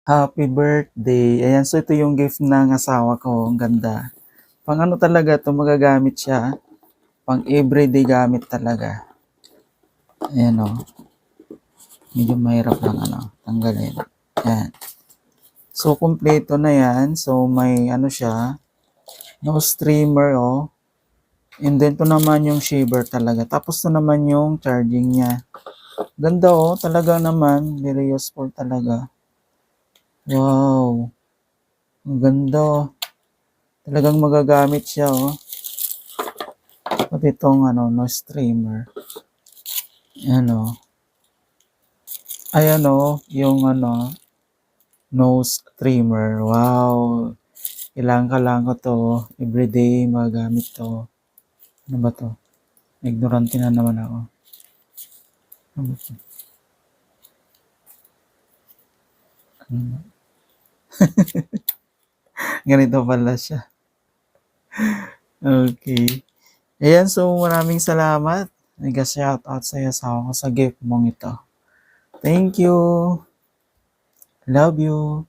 Happy birthday. Ayan, so ito yung gift ng asawa ko, ang ganda. Pang ano talaga 'to, magagamit siya, pang everyday gamit talaga. Ayan, oh, medyo mahirap lang ano, tanggalin. Ayan. So, kumpleto na 'yan. So, may ano siya, nose trimmer, oh. And then 'to naman yung shaver talaga. Tapos 'to naman yung charging niya. Ganda, oh, talaga naman, very useful talaga. Wow, ang ganda, oh. Talagang magagamit siya, oh. Pati itong ano, nose trimmer. Ayan, oh. Ayan, oh, yung ano, nose trimmer. Wow! Kailangan ko 'to, everyday magagamit 'to. Ano ba 'to? Ignorante na naman ako. Ano ba 'to? Ano? Ganito pala siya. Okay. Ayan, so maraming salamat. Nag-shoutout sa'yo sa gift mong ito. Thank you. Love you.